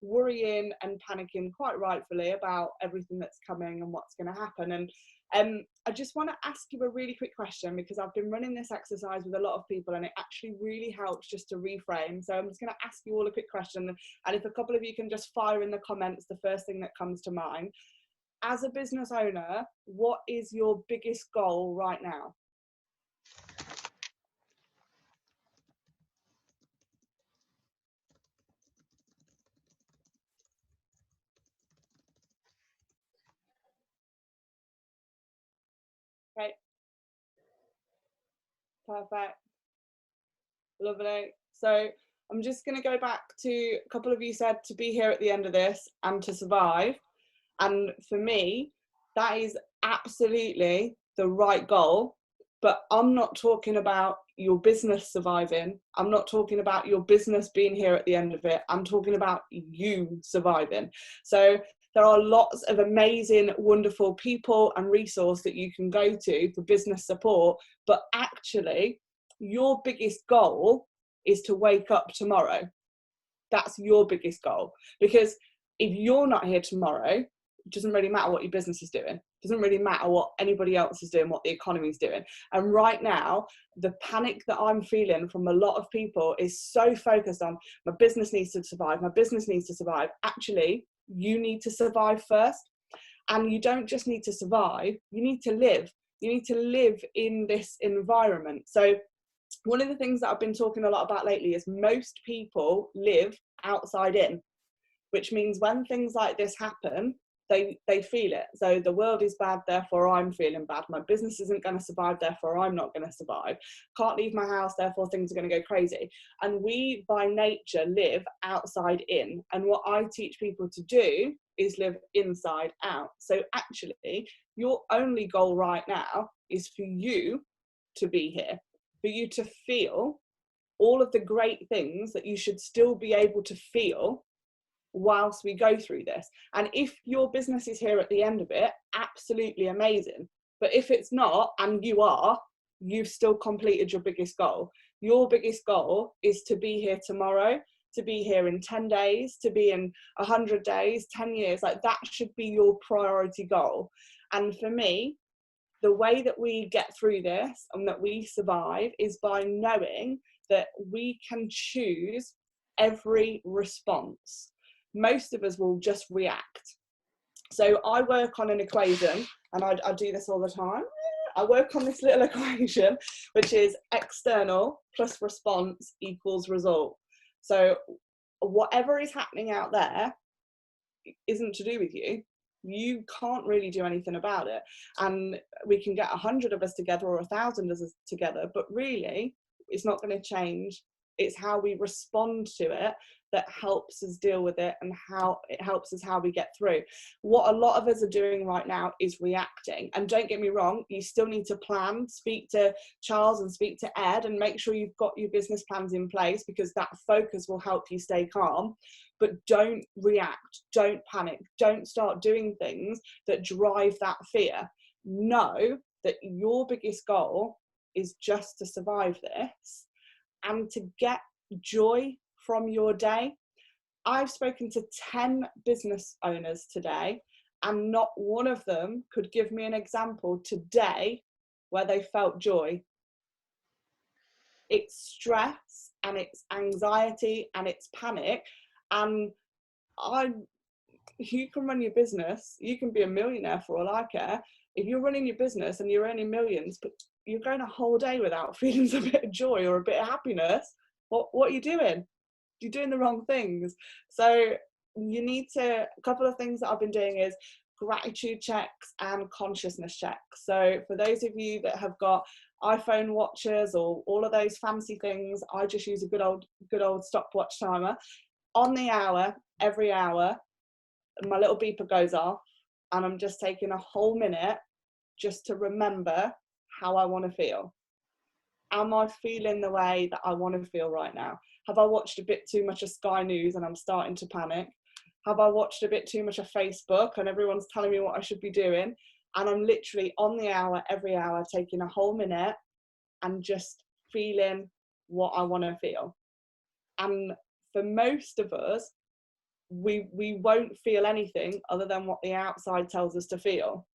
worrying and panicking, quite rightfully, about everything that's coming and what's going to happen. And I just want to ask you a really quick question, because I've been running this exercise with a lot of people, and it actually really helps just to reframe. So I'm just going to ask you all a quick question, and if a couple of you can just fire in the comments the first thing that comes to mind. As a business owner, what is your biggest goal right now? Okay. Perfect. Lovely. So I'm just going to go back to a couple of you said to be here at the end of this and to survive. And for me, that is absolutely the right goal. But I'm not talking about your business surviving. I'm not talking about your business being here at the end of it. I'm talking about you surviving. So there are lots of amazing, wonderful people and resources that you can go to for business support. But actually, your biggest goal is to wake up tomorrow. That's your biggest goal. Because if you're not here tomorrow, it doesn't really matter what your business is doing. It doesn't really matter what anybody else is doing, what the economy is doing. And right now, the panic that I'm feeling from a lot of people is so focused on, my business needs to survive, my business needs to survive. Actually, you need to survive first. And you don't just need to survive, you need to live. You need to live in this environment. So one of the things that I've been talking a lot about lately is most people live outside in, which means when things like this happen, they feel it. So the world is bad, therefore I'm feeling bad. My business isn't going to survive, therefore I'm not going to survive. Can't leave my house, therefore things are going to go crazy. And we, by nature, live outside in. And what I teach people to do is live inside out. So actually, your only goal right now is for you to be here, for you to feel all of the great things that you should still be able to feel whilst we go through this. And if your business is here at the end of it, absolutely amazing. But if it's not, and you've still completed your biggest goal. Your biggest goal is to be here tomorrow, to be here in 10 days, to be in 100 days, 10 years. Like, that should be your priority goal. And for me, the way that we get through this and that we survive is by knowing that we can choose every response. Most of us will just react. So I work on an equation, and I do this all the time. I work on this little equation, which is external plus response equals result. So whatever is happening out there isn't to do with you. You can't really do anything about it. And we can get 100 of us together or 1,000 of us together, but really it's not going to change. It's how we respond to it that helps us deal with it, and how it helps us how we get through. What a lot of us are doing right now is reacting. And don't get me wrong, you still need to plan, speak to Charles and speak to Ed, and make sure you've got your business plans in place, because that focus will help you stay calm. But don't react, don't panic, don't start doing things that drive that fear. Know that your biggest goal is just to survive this and to get joy from your day. I've spoken to 10 business owners today, and not one of them could give me an example today where they felt joy. It's stress and it's anxiety and it's panic. And you can run your business, you can be a millionaire for all I care. If you're running your business and you're earning millions, but you're going a whole day without feeling a bit of joy or a bit of happiness, what are you doing? You're doing the wrong things. So you need to, a couple of things that I've been doing is gratitude checks and consciousness checks. So for those of you that have got iPhone watches or all of those fancy things, I just use a good old stopwatch timer. On the hour, every hour, my little beeper goes off, and I'm just taking a whole minute just to remember how I want to feel. Am I feeling the way that I want to feel right now? Have I watched a bit too much of Sky News and I'm starting to panic? Have I watched a bit too much of Facebook and everyone's telling me what I should be doing? And I'm literally on the hour, every hour, taking a whole minute and just feeling what I want to feel. And for most of us, we won't feel anything other than what the outside tells us to feel.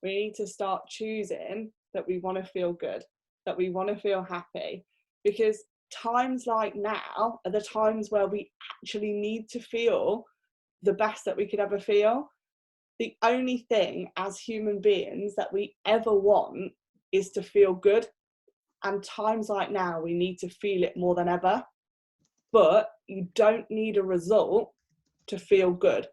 We need to start choosing that we want to feel good, that we want to feel happy, because times like now are the times where we actually need to feel the best that we could ever feel. The only thing as human beings that we ever want is to feel good. And times like now, we need to feel it more than ever. But you don't need a result to feel good.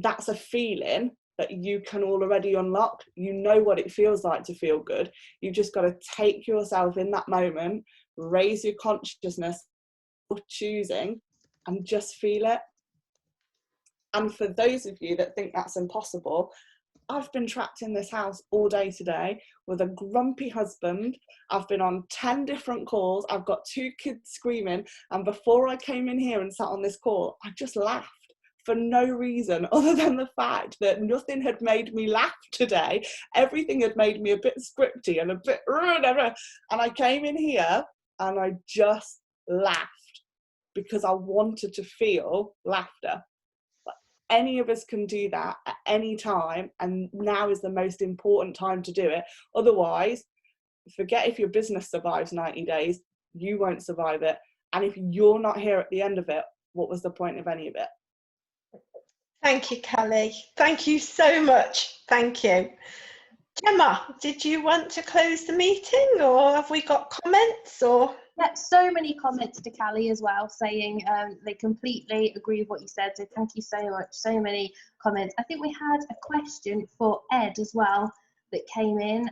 That's a feeling that you can already unlock. You know what it feels like to feel good. You've just got to take yourself in that moment, raise your consciousness of choosing, and just feel it. And for those of you that think that's impossible, I've been trapped in this house all day today with a grumpy husband. I've been on 10 different calls. I've got 2 kids screaming. And before I came in here and sat on this call, I just laughed for no reason other than the fact that nothing had made me laugh today. Everything had made me a bit scripty and a bit, and I came in here and I just laughed because I wanted to feel laughter. Any of us can do that at any time, and now is the most important time to do it. Otherwise, forget if your business survives 90 days, you won't survive it. And if you're not here at the end of it, what was the point of any of it? Thank you, Kelly. Thank you so much. Thank you. Gemma, did you want to close the meeting, or have we got comments? Or Yeah, so many comments to Callie as well, saying they completely agree with what you said. So thank you so much. So many comments. I think we had a question for Ed as well that came in.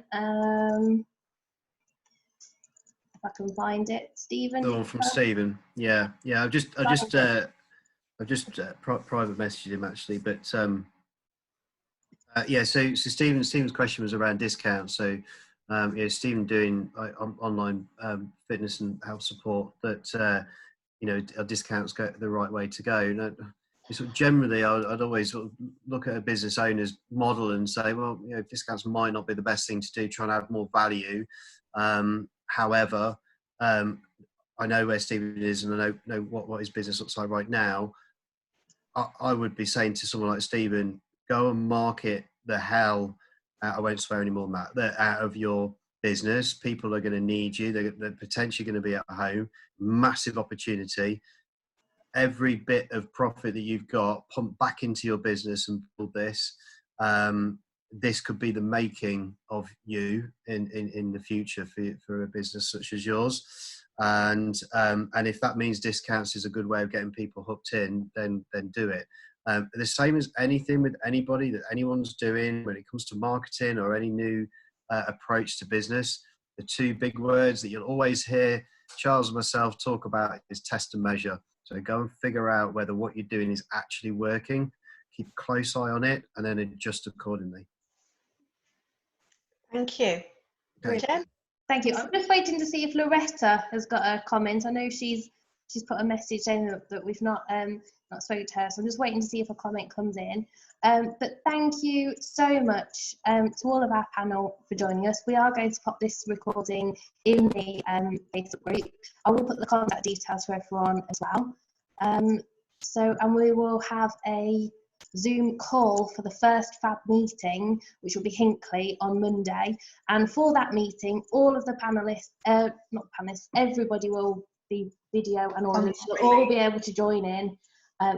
If I can find it, Stephen. The one from Stephen. Yeah. I've just private messaged him actually, but yeah. So Stephen's question was around discounts. So yeah, Stephen doing online fitness and health support. That you know, are discounts go the right way to go? And sort of generally, I'd always sort of look at a business owner's model and say, well, you know, discounts might not be the best thing to do, trying to add more value. However, I know where Stephen is, and I know what his business looks like right now. I would be saying to someone like Stephen, go and market the hell out, I won't swear anymore, Matt, out of your business. People are going to need you. They're potentially going to be at home. Massive opportunity. Every bit of profit that you've got, pump back into your business and build this. This could be the making of you in the future for a business such as yours. And if that means discounts is a good way of getting people hooked in, then do it. The same as anything with anybody that anyone's doing when it comes to marketing or any new approach to business. The two big words that you'll always hear Charles and myself talk about is test and measure. So go and figure out whether what you're doing is actually working. Keep a close eye on it and then adjust accordingly. Thank you. Okay. Jen? Thank you. I'm just waiting to see if Loretta has got a comment. I know she's put a message saying that we've not spoken to her, so I'm just waiting to see if a comment comes in. But thank you so much to all of our panel for joining us. We are going to pop this recording in the Facebook group. I will put the contact details for everyone as well. And we will have a Zoom call for the first FaB meeting, which will be Hinckley on Monday. And for that meeting, all of the panelists, not panelists, everybody will be video and audio. We'll all be able to join in.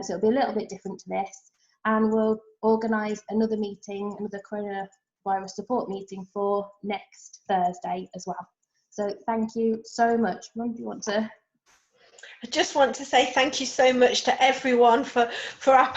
So it'll be a little bit different to this. And we'll organise another meeting, another coronavirus support meeting for next Thursday as well. So thank you so much. Mum, do you want to? I just want to say thank you so much to everyone to our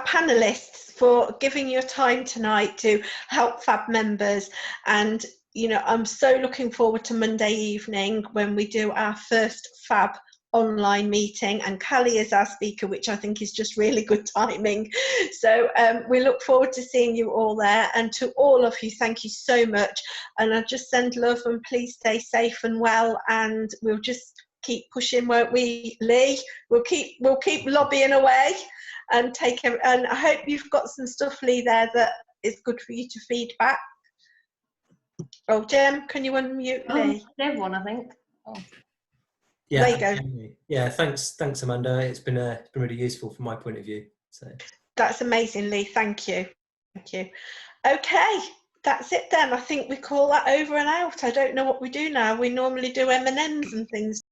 panelists for giving your time tonight to help FaB members. And you know, I'm so looking forward to Monday evening when we do our first FaB online meeting, and Callie is our speaker, which I think is just really good timing. So we look forward to seeing you all there, and to all of you, thank you so much. And I just send love, and please stay safe and well, and we'll just keep pushing, won't we, Lee? We'll keep lobbying away and and I hope you've got some stuff, Lee, there that is good for you to feed back. Oh, Gem, can you unmute Lee? Everyone, I think. Oh. Yeah, there you go. Yeah, thanks, Amanda. It's been really useful from my point of view. So that's amazing, Lee. Thank you. Okay, that's it then. I think we call that over and out. I don't know what we do now. We normally do M&Ms and things.